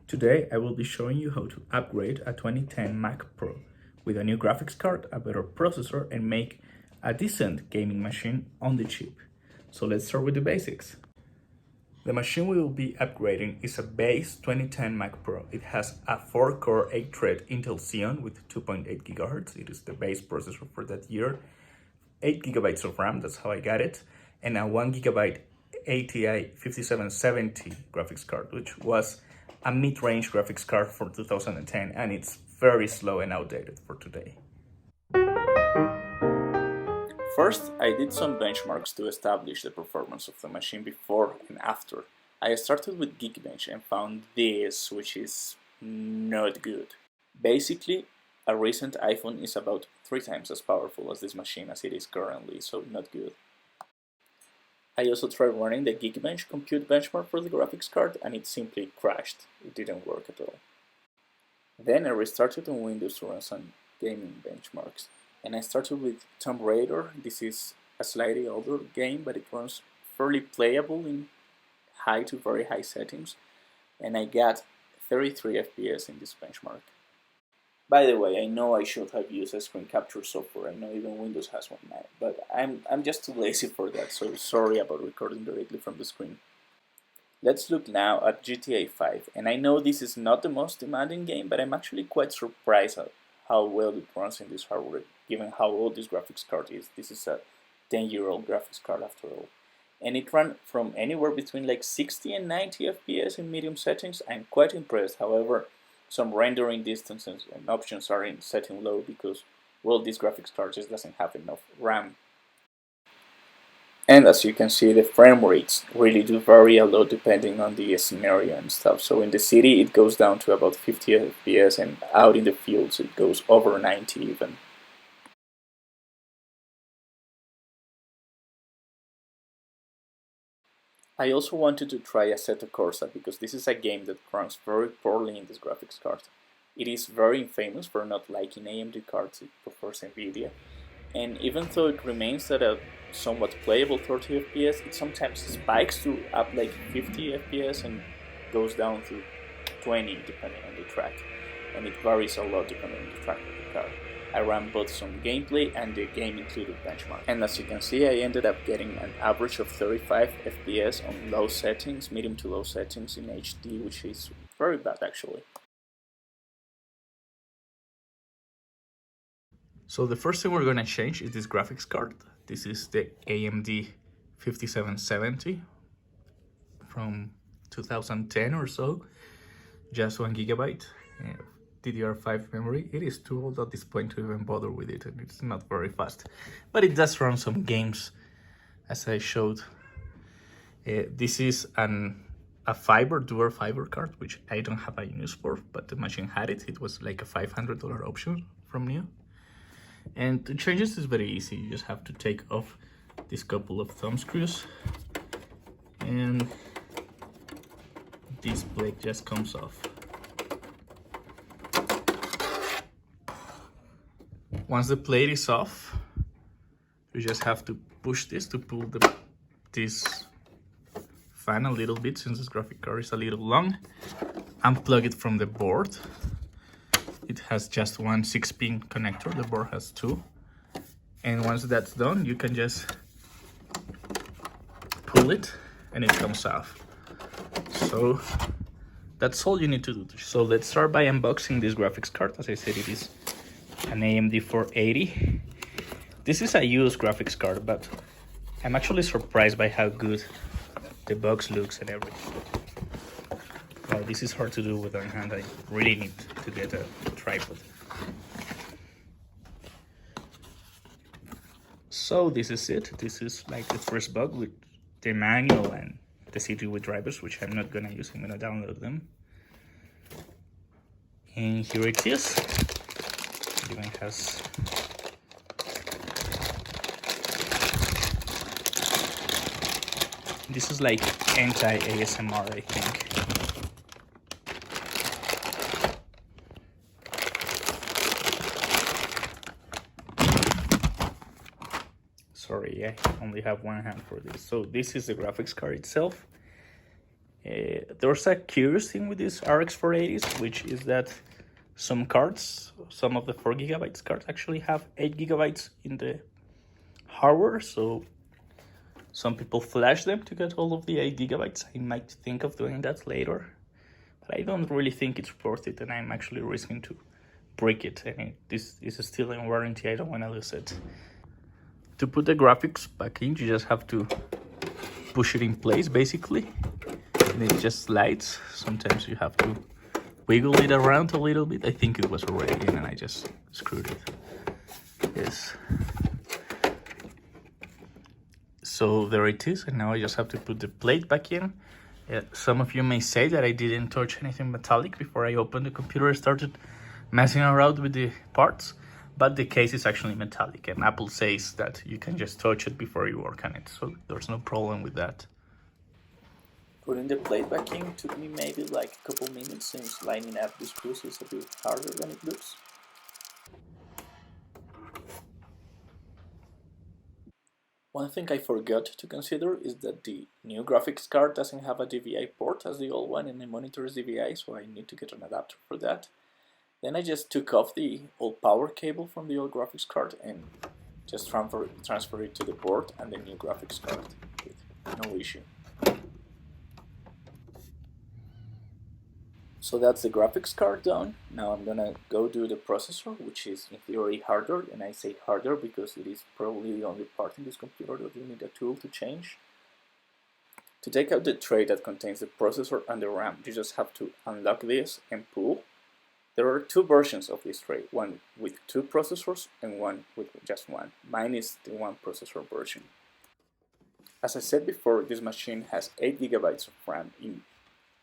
Today I will be showing you how to upgrade a 2010 Mac Pro with a new graphics card, a better processor, and make a decent gaming machine on the chip. So let's start with the basics. The machine we will be upgrading is a base 2010 Mac Pro. It has a 4-core 8-thread Intel Xeon with 2.8 GHz. It is the base processor for that year. 8 GB of RAM, that's how I got it, and a 1 GB ATI 5770 graphics card, which was a mid-range graphics card for 2010, and it's very slow and outdated for today. First, I did some benchmarks to establish the performance of the machine before and after. I started with Geekbench and found this, which is not good. Basically, a recent iPhone is about 3 times as powerful as this machine as it is currently, so not good. I also tried running the Geekbench compute benchmark for the graphics card and it simply crashed. It didn't work at all. Then I restarted on Windows to run some gaming benchmarks. And I started with Tomb Raider. This is a slightly older game, but it runs fairly playable in high to very high settings. And I got 33 FPS in this benchmark. By the way, I know I should have used a screen capture software. I know even Windows has one now, but I'm just too lazy for that, so sorry about recording directly from the screen. Let's look now at GTA 5, and I know this is not the most demanding game, but I'm actually quite surprised at how well it runs in this hardware, given how old this graphics card is. This is a 10-year-old graphics card after all. And it ran from anywhere between like 60 and 90 FPS in medium settings. I'm quite impressed. However, some rendering distances and options are in setting low because, well, this graphics card just doesn't have enough RAM. And as you can see, the frame rates really do vary a lot depending on the scenario and stuff. So in the city it goes down to about 50 FPS and out in the fields it goes over 90 even. I also wanted to try Assetto Corsa because this is a game that runs very poorly in this graphics card. It is very famous for not liking AMD cards, it prefers Nvidia. And even though it remains at a somewhat playable 30 FPS, it sometimes spikes to up like 50 FPS and goes down to 20 depending on the track. And it varies a lot depending on the track of the card. I ran both some gameplay and the game included benchmark. And as you can see, I ended up getting an average of 35 FPS on low settings, medium to low settings in HD, which is very bad actually. So the first thing we're going to change is this graphics card. This is the AMD 5770 from 2010 or so, just 1 GB. DDR5 memory. It is too old at this point to even bother with it, and it's not very fast, but it does run some games as I showed. This is a dual fiber card, which I don't have a use for, but the machine had it. It was like a $500 option from new. And to change this is very easy. You just have to take off this couple of thumb screws and this plate just comes off. Once the plate is off, you just have to push this to pull this fan a little bit, since this graphic card is a little long. Unplug it from the board. It has just one 6-pin connector, the board has 2. And once that's done, you can just pull it and it comes off. So that's all you need to do. So let's start by unboxing this graphics card. As I said, it is an AMD 480. This is a used graphics card, but I'm actually surprised by how good the box looks and everything. Well, this is hard to do with one hand. I really need to get a tripod. So this is it. This is like the first box with the manual and the CD with drivers, which I'm not gonna use. I'm gonna download them. And here it is. It even has this is like anti-ASMR, I think. Sorry, I only have one hand for this. So this is the graphics card itself. There's a curious thing with these RX480s, which is that some cards, some of the 4GB cards actually have 8GB in the hardware, so some people flash them to get all of the 8GB. I might think of doing that later, but I don't really think it's worth it, and I'm actually risking to break it. And this is still in warranty, I don't want to lose it. To put the graphics back in, you just have to push it in place, basically, and it just slides. Sometimes you have to wiggle it around a little bit. I think it was already in and I just screwed it. Yes. So there it is, and now I just have to put the plate back in. Some of you may say that I didn't touch anything metallic before I opened the computer and started messing around with the parts, but the case is actually metallic, and Apple says that you can just touch it before you work on it, so there's no problem with that. Putting the plate back in took me maybe like a couple minutes, since lining up the screws is a bit harder than it looks. One thing I forgot to consider is that the new graphics card doesn't have a DVI port as the old one, and the monitor is DVI, so I need to get an adapter for that. Then I just took off the old power cable from the old graphics card and just transfer it to the board and the new graphics card with no issue. So that's the graphics card done. Now I'm gonna go do the processor, which is in theory harder, and I say harder because it is probably the only part in this computer that you need a tool to change. To take out the tray that contains the processor and the RAM, you just have to unlock this and pull. There are two versions of this tray, one with 2 processors and one with just one. Mine is the 1 processor version. As I said before, this machine has 8GB of RAM in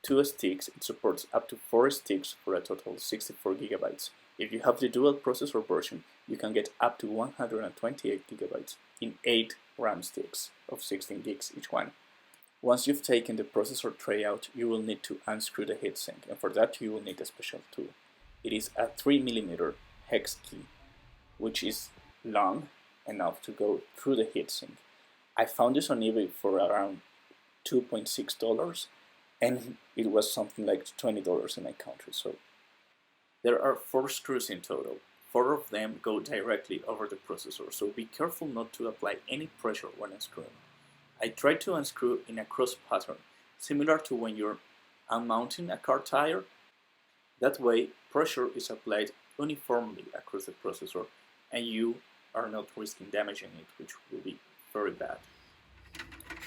2 sticks. It supports up to 4 sticks for a total of 64GB. If you have the dual processor version, you can get up to 128GB in 8 RAM sticks of 16 gigs each one. Once you've taken the processor tray out, you will need to unscrew the heatsink, and for that you will need a special tool. It is a 3mm hex key, which is long enough to go through the heatsink. I found this on eBay for around $2.6, and it was something like $20 in my country. So there are 4 screws in total. 4 of them go directly over the processor, so be careful not to apply any pressure when unscrewing. I tried to unscrew in a cross pattern, similar to when you're unmounting a car tire. That way, pressure is applied uniformly across the processor, and you are not risking damaging it, which will be very bad.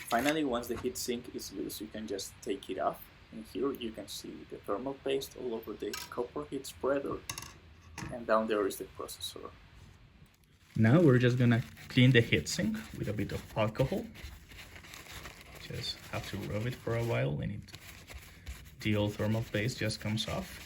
Finally, once the heatsink is loose, you can just take it off, and here you can see the thermal paste all over the copper heat spreader, and down there is the processor. Now we're just gonna clean the heatsink with a bit of alcohol. Just have to rub it for a while, and the old thermal paste just comes off.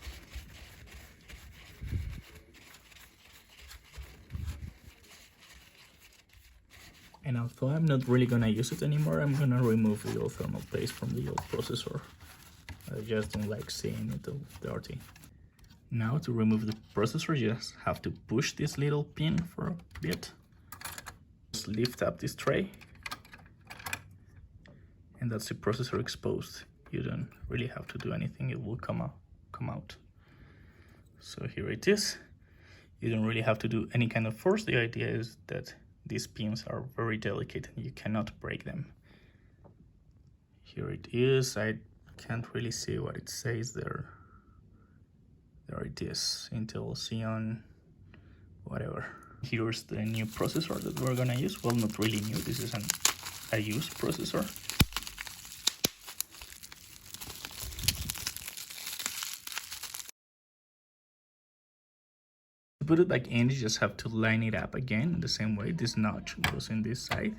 And although I'm not really gonna use it anymore, I'm gonna remove the old thermal paste from the old processor. I just don't like seeing it all dirty. Now to remove the processor, you just have to push this little pin for a bit. Just lift up this tray, and that's the processor exposed. You don't really have to do anything, it will come out. So here it is. You don't really have to do any kind of force. The idea is that these pins are very delicate and you cannot break them. Here it is. I can't really see what it says there. There it is, Intel Xeon whatever. Here's the new processor that we're gonna use. Well, not really new, this is a used processor. To put it back in, you just have to line it up again the same way. This notch goes in this side,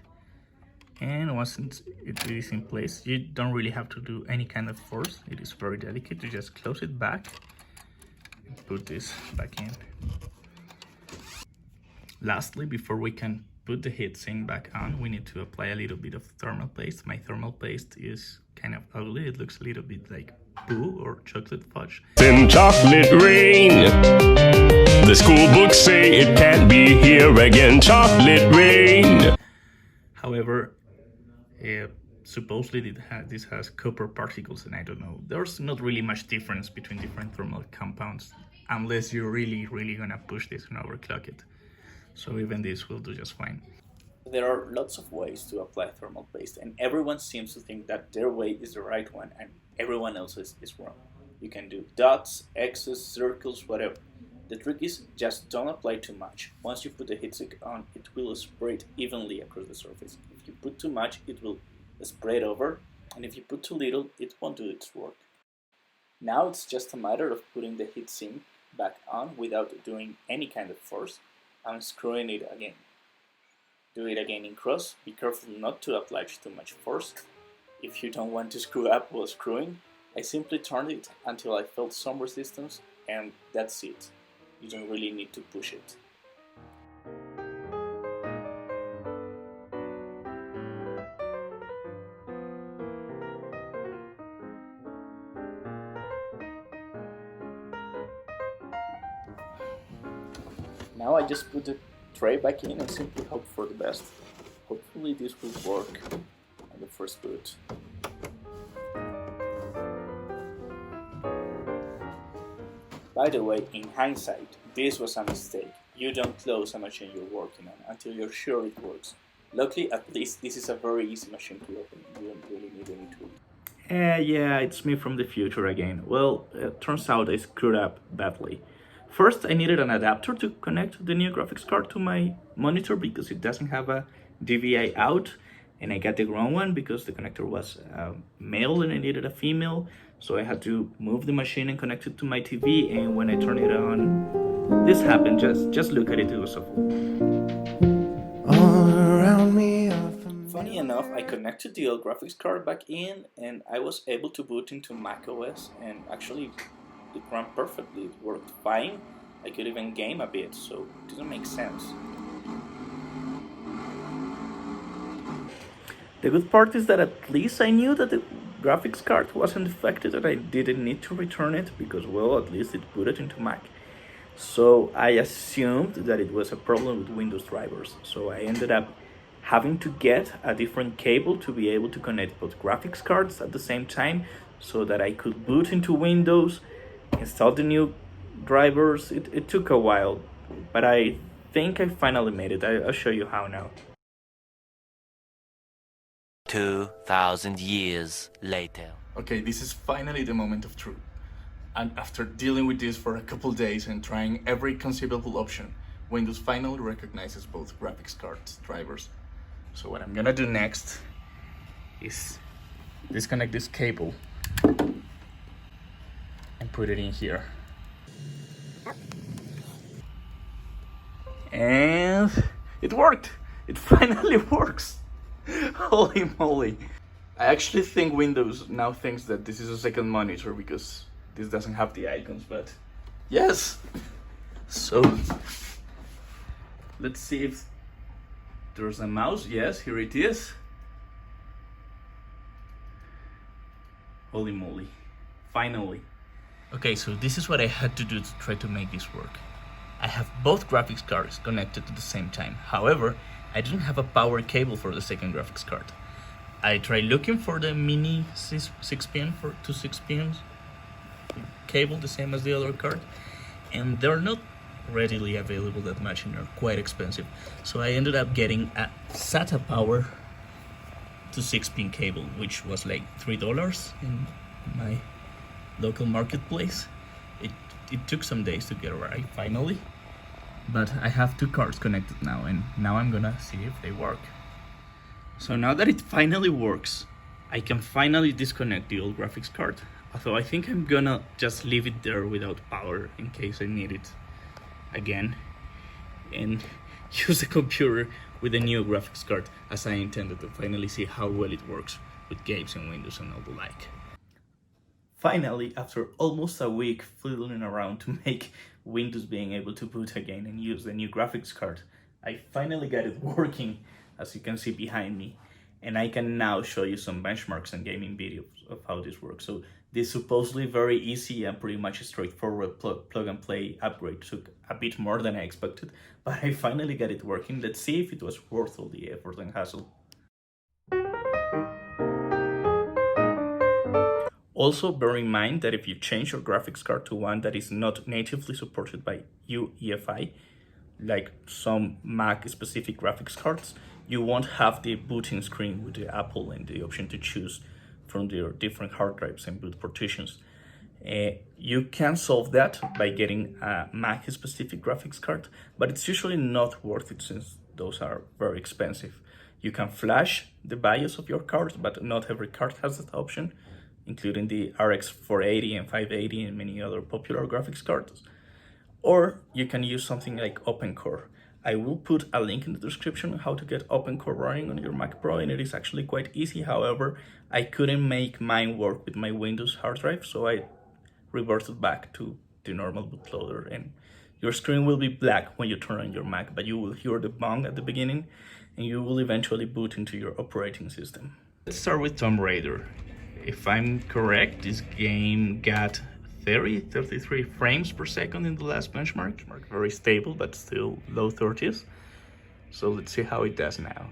and once it is in place, you don't really have to do any kind of force. It is very delicate. You just close it back and put this back in. Lastly, before we can put the heatsink back on, we need to apply a little bit of thermal paste. My thermal paste is kind of ugly. It looks a little bit like poo or chocolate fudge. In chocolate rain, the school books say it can't be here again. Chocolate rain. However, supposedly this has copper particles, and I don't know. There's not really much difference between different thermal compounds unless you're really gonna push this and overclock it. So even this will do just fine. There are lots of ways to apply thermal paste, and everyone seems to think that their way is the right one and everyone else's is wrong. You can do dots, X's, circles, whatever. The trick is just don't apply too much. Once you put the heatsink on, it will spread evenly across the surface. If you put too much, it will spread over, and if you put too little, it won't do its work. Now it's just a matter of putting the heatsink back on without doing any kind of force and screwing it again. Do it again in cross. Be careful not to apply too much force. If you don't want to screw up while screwing, I simply turned it until I felt some resistance, and that's it. You don't really need to push it. Now I just put the tray back in and simply hope for the best. Hopefully this will work on the first boot. By the way, in hindsight, this was a mistake. You don't close a machine you're working on until you're sure it works. Luckily, at least this is a very easy machine to open. You don't really need any tools. Yeah, it's me from the future again. Well, it turns out I screwed up badly. First, I needed an adapter to connect the new graphics card to my monitor because it doesn't have a DVI out, and I got the wrong one because the connector was male and I needed a female, so I had to move the machine and connect it to my TV, and when I turned it on, this happened. Just look at it, it was so all around me. Funny enough, I connected the old graphics card back in and I was able to boot into macOS, and actually it ran perfectly, it worked fine. I could even game a bit, so it doesn't make sense. The good part is that at least I knew that the graphics card wasn't affected and I didn't need to return it because, well, at least it booted into Mac. So I assumed that it was a problem with Windows drivers. So I ended up having to get a different cable to be able to connect both graphics cards at the same time so that I could boot into Windows, install the new drivers. It took a while, but I think I finally made it. I'll show you how now. 2,000 years later. Okay, this is finally the moment of truth. And after dealing with this for a couple days and trying every conceivable option, Windows finally recognizes both graphics cards drivers. So what I'm gonna do next is disconnect this cable and put it in here. And it worked! It finally works! Holy moly! I actually think Windows now thinks that this is a second monitor because this doesn't have the icons, but yes! So, let's see if there's a mouse. Yes, here it is. Holy moly. Finally. Okay, so this is what I had to do to try to make this work. I have both graphics cards connected at the same time. However, I didn't have a power cable for the second graphics card. I tried looking for the mini 6pin to 6pin cable, the same as the other card, and they're not readily available that much and they're quite expensive. So I ended up getting a SATA power to 6pin cable, which was like $3 in my local marketplace. It took some days to get right finally, but I have two cards connected now, and now I'm gonna see if they work. So now that it finally works, I can finally disconnect the old graphics card, although I think I'm gonna just leave it there without power in case I need it again, and use the computer with the new graphics card as I intended to finally see how well it works with games and Windows and all the like. Finally, after almost a week fiddling around to make Windows being able to boot again and use the new graphics card, I finally got it working, as you can see behind me, and I can now show you some benchmarks and gaming videos of how this works. So this supposedly very easy and pretty much straightforward plug and play upgrade took a bit more than I expected, but I finally got it working. Let's see if it was worth all the effort and hassle. Also, bear in mind that if you change your graphics card to one that is not natively supported by UEFI, like some Mac-specific graphics cards, you won't have the booting screen with the Apple and the option to choose from their different hard drives and boot partitions. You can solve that by getting a Mac-specific graphics card, but it's usually not worth it since those are very expensive. You can flash the BIOS of your card, but not every card has that option, including the RX480 and 580 and many other popular graphics cards. Or you can use something like OpenCore. I will put a link in the description on how to get OpenCore running on your Mac Pro, and it is actually quite easy. However, I couldn't make mine work with my Windows hard drive, so I reverted back to the normal bootloader, and your screen will be black when you turn on your Mac, but you will hear the bong at the beginning, and you will eventually boot into your operating system. Let's start with Tomb Raider. If I'm correct, this game got 33 frames per second in the last benchmark. Very stable, but still low 30s. So let's see how it does now.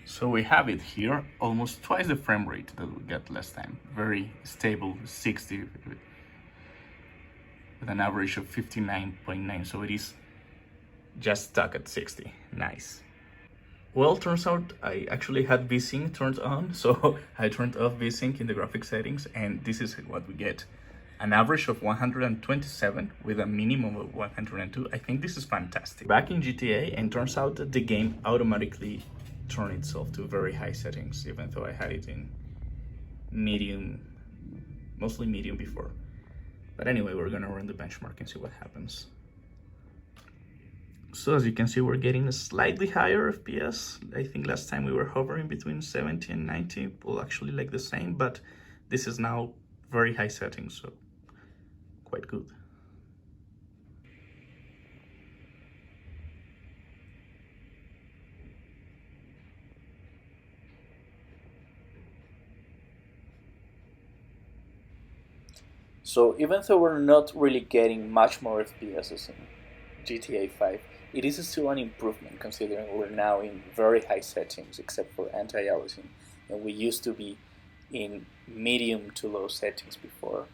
So we have it here, almost twice the frame rate that we got last time. Very stable, 60, with an average of 59.9, so it is just stuck at 60. Nice. Well, turns out I actually had VSync turned on, so I turned off VSync in the graphics settings, and this is what we get. An average of 127 with a minimum of 102. I think this is fantastic. Back in GTA, and turns out that the game automatically turned itself to very high settings, even though I had it in medium, mostly medium before. But anyway, we're gonna run the benchmark and see what happens. So as you can see, we're getting a slightly higher FPS. I think last time we were hovering between 70 and 90, well, actually like the same, but this is now very high settings, so quite good. So even though we're not really getting much more FPSs in GTA 5, it is still an improvement considering we're now in very high settings except for anti-aliasing, and we used to be in medium to low settings before.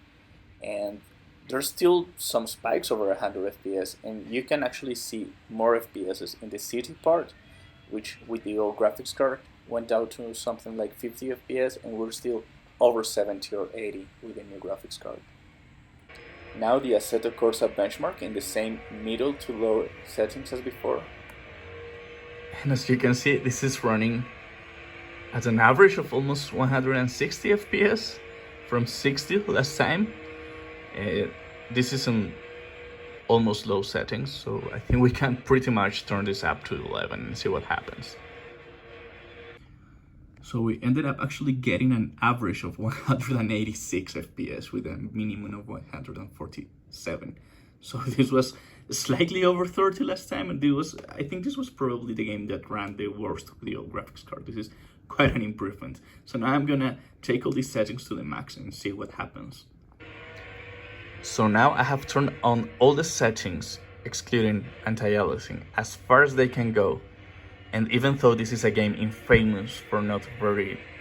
And there's still some spikes over 100 FPS, and you can actually see more FPSs in the city part, which with the old graphics card went down to something like 50 FPS, and we're still over 70 or 80 with the new graphics card. Now the Assetto Corsa benchmark in the same middle to low settings as before. And as you can see, this is running at an average of almost 160 FPS from 60 last time. This is on almost low settings, so I think we can pretty much turn this up to 11 and see what happens. So we ended up actually getting an average of 186 FPS with a minimum of 147. So this was slightly over 30 last time, and I think this was probably the game that ran the worst with the old graphics card. This is quite an improvement. So now I'm gonna take all these settings to the max and see what happens. So now I have turned on all the settings, excluding anti-aliasing, as far as they can go. And even though this is a game infamous for not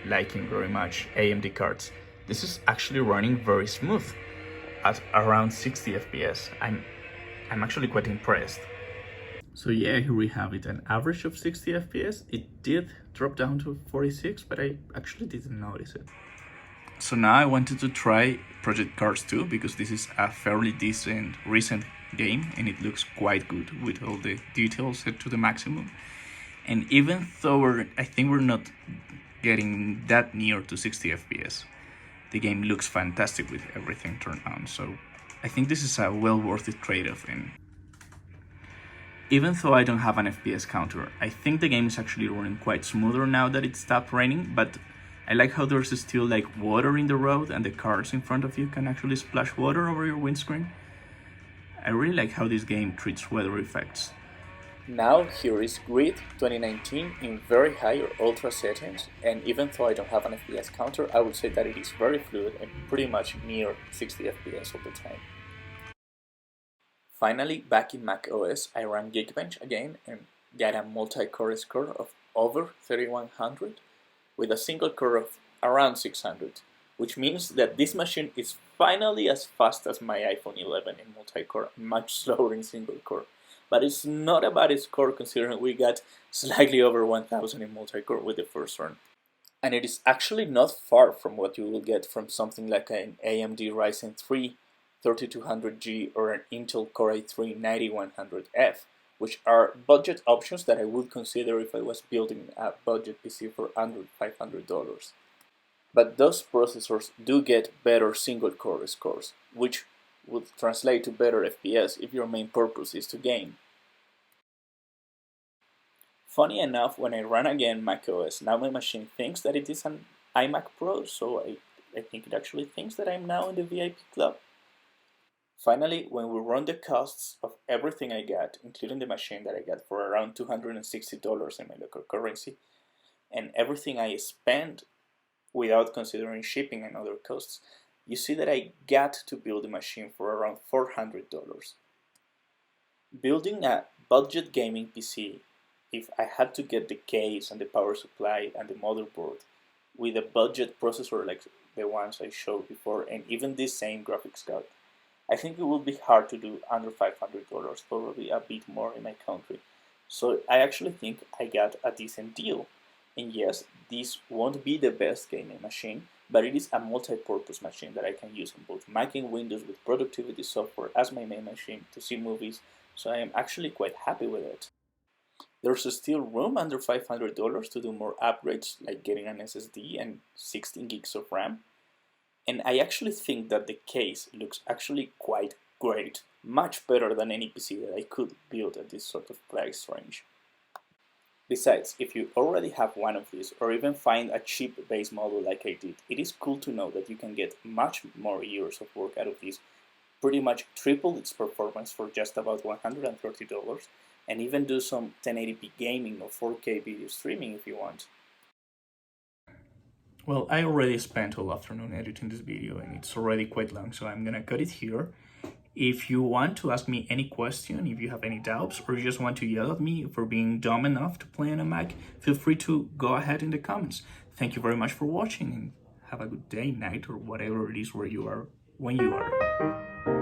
liking very much AMD cards, this is actually running very smooth at around 60 FPS. I'm actually quite impressed. So yeah, here we have it, an average of 60 FPS. It did drop down to 46, but I actually didn't notice it. So now I wanted to try Project Cars 2 because this is a fairly decent recent game and it looks quite good with all the details set to the maximum. And even though I think we're not getting that near to 60 FPS, the game looks fantastic with everything turned on. So I think this is a well worth it trade-off. And even though I don't have an FPS counter, I think the game is actually running quite smoother now that it stopped raining. But I like how there's still like water in the road and the cars in front of you can actually splash water over your windscreen. I really like how this game treats weather effects. Now here is Grid 2019 in very high or ultra settings, and even though I don't have an FPS counter, I would say that it is very fluid and pretty much near 60 FPS all the time. Finally, back in Mac OS, I ran Geekbench again, and got a multi-core score of over 3100 with a single core of around 600, which means that this machine is finally as fast as my iPhone 11 in multi-core, much slower in single core. But it's not a bad score considering we got slightly over 1000 in multi-core with the first run. And it is actually not far from what you will get from something like an AMD Ryzen 3 3200G or an Intel Core i3 9100F, which are budget options that I would consider if I was building a budget PC for under $500. But those processors do get better single core scores, which would translate to better FPS if your main purpose is to game. Funny enough, when I run again macOS, now my machine thinks that it is an iMac Pro, so I think it actually thinks that I'm now in the VIP club. Finally, when we run the costs of everything I got, including the machine that I got for around $260 in my local currency, and everything I spent without considering shipping and other costs, you see that I got to build a machine for around $400. Building a budget gaming PC, if I had to get the case and the power supply and the motherboard with a budget processor like the ones I showed before and even this same graphics card, I think it will be hard to do under $500, probably a bit more in my country. So I actually think I got a decent deal. And yes, this won't be the best gaming machine, but it is a multi-purpose machine that I can use on both Mac and Windows with productivity software as my main machine to see movies, so I am actually quite happy with it. There's still room under $500 to do more upgrades like getting an SSD and 16 gigs of RAM. And I actually think that the case looks actually quite great, much better than any PC that I could build at this sort of price range. Besides, if you already have one of these or even find a cheap base model like I did, it is cool to know that you can get much more years of work out of this, pretty much triple its performance for just about $130, and even do some 1080p gaming or 4K video streaming if you want. Well, I already spent all afternoon editing this video and it's already quite long, so I'm gonna cut it here. If you want to ask me any question, if you have any doubts, or you just want to yell at me for being dumb enough to play on a Mac, feel free to go ahead in the comments. Thank you very much for watching and have a good day, night, or whatever it is where you are when you are.